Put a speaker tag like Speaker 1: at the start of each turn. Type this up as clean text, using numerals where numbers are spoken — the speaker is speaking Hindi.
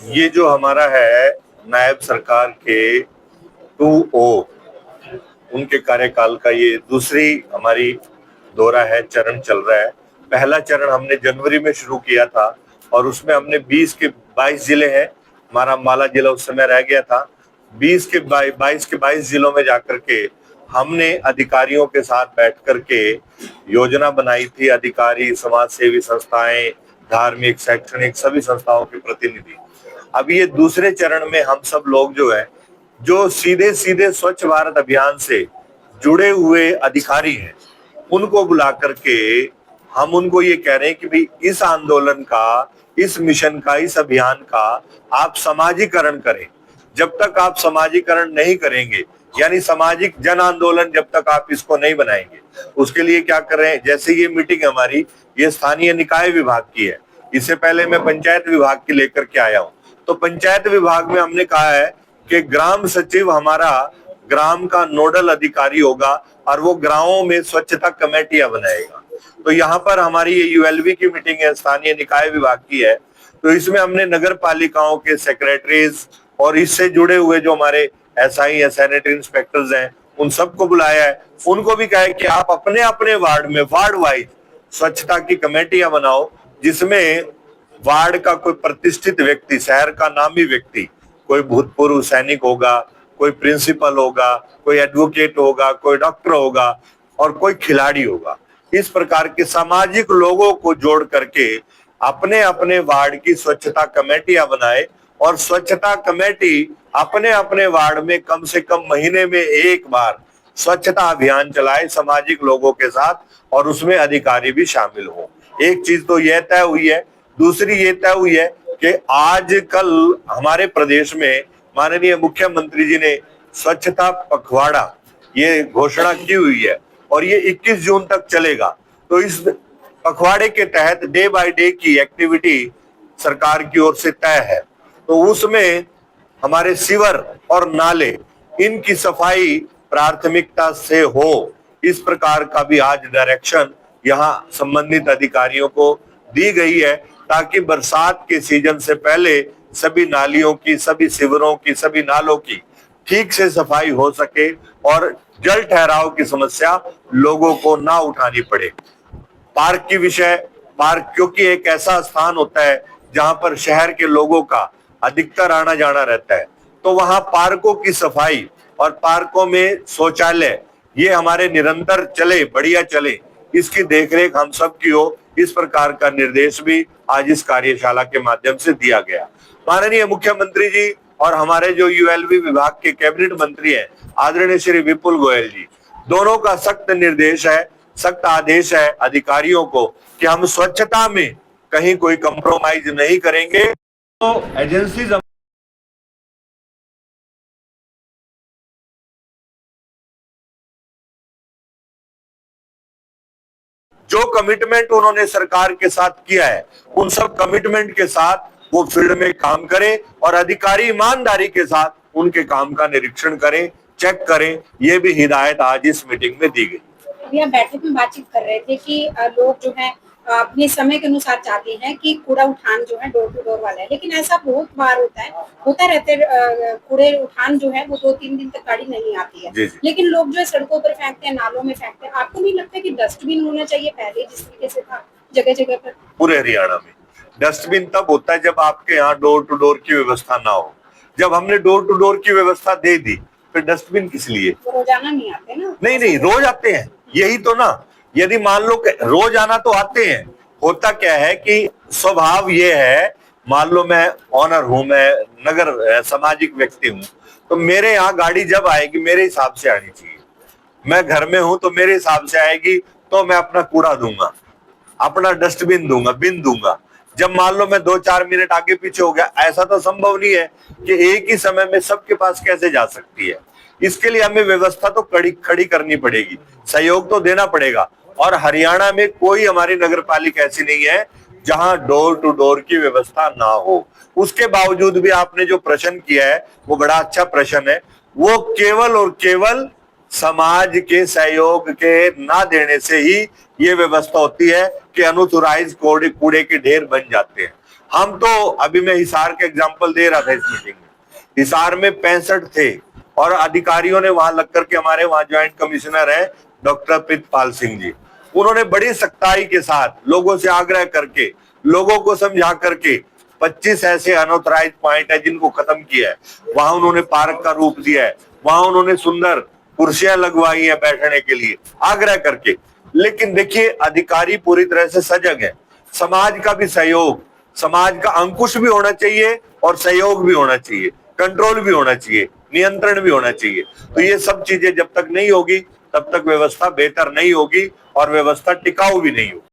Speaker 1: ये जो हमारा है नायब सरकार के 2O उनके कार्यकाल का ये दूसरी हमारी दौरा है, चरण चल रहा है। पहला चरण हमने जनवरी में शुरू किया था और उसमें हमने 20 के 22 जिले हैं, हमारा माला जिला उस समय रह गया था। 22 के 22 जिलों में जाकर के हमने अधिकारियों के साथ बैठ करके योजना बनाई थी। अधिकारी, समाज सेवी संस्थाएं, धार्मिक, शैक्षणिक सभी संस्थाओं के प्रतिनिधि। अब ये दूसरे चरण में हम सब लोग जो है, जो सीधे सीधे स्वच्छ भारत अभियान से जुड़े हुए अधिकारी हैं, उनको बुला करके हम उनको ये कह रहे हैं कि भाई इस आंदोलन का, इस मिशन का, इस अभियान का आप समाजीकरण करें। जब तक आप समाजीकरण नहीं करेंगे, यानी सामाजिक जन आंदोलन जब तक आप इसको नहीं बनाएंगे, उसके लिए क्या कर रहे हैं, जैसे ये मीटिंग हमारी ये स्थानीय निकाय विभाग की है, इससे पहले मैं पंचायत विभाग की लेकर के आया हूं। तो पंचायत विभाग में हमने कहा है कि ग्राम सचिव हमारा ग्राम का नोडल अधिकारी होगा और वो गांवों में स्वच्छता कमेटियां बनाएगा। तो यहाँ पर हमारी ये यूएलबी की मीटिंग है, स्थानीय निकाय विभाग की है। तो इसमें हमने नगर पालिकाओं के सेक्रेटरीज और इससे जुड़े हुए जो हमारे एसआई या सैनिटरी इंस्पेक्टर्स हैं, उन सबको बुलाया है। उनको भी कहा है कि आप अपने अपने वार्ड में वार्ड वाइज स्वच्छता की कमेटियां बनाओ, जिसमें वार्ड का कोई प्रतिष्ठित व्यक्ति, शहर का नामी व्यक्ति, कोई भूतपूर्व सैनिक होगा, कोई प्रिंसिपल होगा, कोई एडवोकेट होगा, कोई डॉक्टर होगा और कोई खिलाड़ी होगा। इस प्रकार के सामाजिक लोगों को जोड़ करके अपने अपने वार्ड की स्वच्छता कमेटियां बनाए और स्वच्छता कमेटी अपने अपने वार्ड में कम से कम महीने में एक बार स्वच्छता अभियान चलाए सामाजिक लोगों के साथ, और उसमें अधिकारी भी शामिल हो। एक चीज तो यह तय हुई है। दूसरी ये तय हुई है कि आज कल हमारे प्रदेश में माननीय मुख्यमंत्री जी ने स्वच्छता पखवाड़ा ये घोषणा की हुई है और ये 21 जून तक चलेगा। तो इस पखवाड़े के तहत डे बाय डे की एक्टिविटी सरकार की ओर से तय है। तो उसमें हमारे सीवर और नाले, इनकी सफाई प्राथमिकता से हो, इस प्रकार का भी आज डायरेक्शन यहाँ संबंधित अधिकारियों को दी गई है, ताकि बरसात के सीजन से पहले सभी नालियों की, सभी शिविरों की, सभी नालों की ठीक से सफाई हो सके और जल ठहराव की समस्या लोगों को ना उठानी पड़े। पार्क की विषय, पार्क क्योंकि एक ऐसा स्थान होता है जहां पर शहर के लोगों का अधिकतर आना जाना रहता है, तो वहां पार्कों की सफाई और पार्कों में शौचालय ये हमारे निरंतर चले, बढ़िया चले, इसकी देखरेख हम सब की हो। इस प्रकार का निर्देश भी आज इस कार्यशाला के माध्यम से दिया गया। माननीय मुख्यमंत्री जी और हमारे जो यूएलबी विभाग के कैबिनेट मंत्री हैं आदरणीय श्री विपुल गोयल जी, दोनों का सख्त निर्देश है, सख्त आदेश है अधिकारियों को कि हम स्वच्छता में कहीं कोई कंप्रोमाइज नहीं करेंगे। तो एजेंसीज जो कमिटमेंट उन्होंने सरकार के साथ किया है, उन सब कमिटमेंट के साथ वो फील्ड में काम करें और अधिकारी ईमानदारी के साथ उनके काम का निरीक्षण करें, चेक करें। ये भी हिदायत आज इस मीटिंग में दी गई।
Speaker 2: अभी हम बैठक में बातचीत कर रहे थे कि लोग जो है अपने समय के अनुसार चाहते हैं कि कूड़ा उठान जो है डोर टू डोर वाला है, लेकिन ऐसा बहुत बार होता रहते कूड़े उठान जो है वो 2-3 दिन तक गाड़ी नहीं आती है।
Speaker 1: जी जी।
Speaker 2: लेकिन लोग जो है सड़कों पर फेंकते हैं, नालों में फेंकते हैं। आपको नहीं लगता कि डस्टबिन होना चाहिए पहले जिस तरीके से था जगह जगह पर?
Speaker 1: पूरे हरियाणा में डस्टबिन तब होता है जब आपके यहाँ डोर टू डोर की व्यवस्था ना हो। जब हमने डोर टू डोर की व्यवस्था दे दी, फिर डस्टबिन किस लिए?
Speaker 2: रोजाना नहीं आते ना?
Speaker 1: नहीं नहीं, रोज आते हैं, यही तो ना। यदि मान लो रोज आना तो आते हैं, होता क्या है कि स्वभाव ये है, मान लो मैं ऑनर हूं, मैं नगर सामाजिक व्यक्ति हूं, तो मेरे यहाँ गाड़ी जब आएगी मेरे हिसाब से आनी चाहिए। मैं घर में हूं तो मेरे हिसाब से आएगी, तो मैं अपना कूड़ा दूंगा, अपना डस्टबिन दूंगा, बिन दूंगा। जब मान लो मैं 2-4 मिनट आगे पीछे हो गया, ऐसा तो संभव नहीं है कि एक ही समय में सबके पास कैसे जा सकती है। इसके लिए हमें व्यवस्था तो खड़ी करनी पड़ेगी, सहयोग तो देना पड़ेगा। और हरियाणा में कोई हमारी नगर पालिका ऐसी नहीं है जहां डोर टू डोर की व्यवस्था ना हो। उसके बावजूद भी आपने जो प्रश्न किया है वो बड़ा अच्छा प्रश्न है। वो केवल और केवल समाज के सहयोग के ना देने से ही ये व्यवस्था होती है कि अनऑथराइज्ड कूड़े के ढेर बन जाते हैं। हम तो अभी मैं हिसार का एग्जांपल दे रहा था इस मीटिंग में, हिसार में 65 थे और अधिकारियों ने वहां लग करके, हमारे वहां ज्वाइंट कमिश्नर है डॉक्टर प्रीतपाल सिंह जी, उन्होंने बड़ी सख्ताई के साथ लोगों से आग्रह करके, लोगों को समझा करके 25 ऐसे अनऑथराइज पॉइंट है जिनको खत्म किया है। वहां उन्होंने पार्क का रूप दिया है, वहां उन्होंने सुंदर कुर्सियां लगवाई हैं बैठने के लिए आग्रह करके। लेकिन देखिए अधिकारी पूरी तरह से सजग है, समाज का भी सहयोग, समाज का अंकुश भी होना चाहिए और सहयोग भी होना चाहिए, कंट्रोल भी होना चाहिए, नियंत्रण भी होना चाहिए। तो ये सब चीजें जब तक नहीं होगी तब तक व्यवस्था बेहतर नहीं होगी और व्यवस्था टिकाऊ भी नहीं होगी।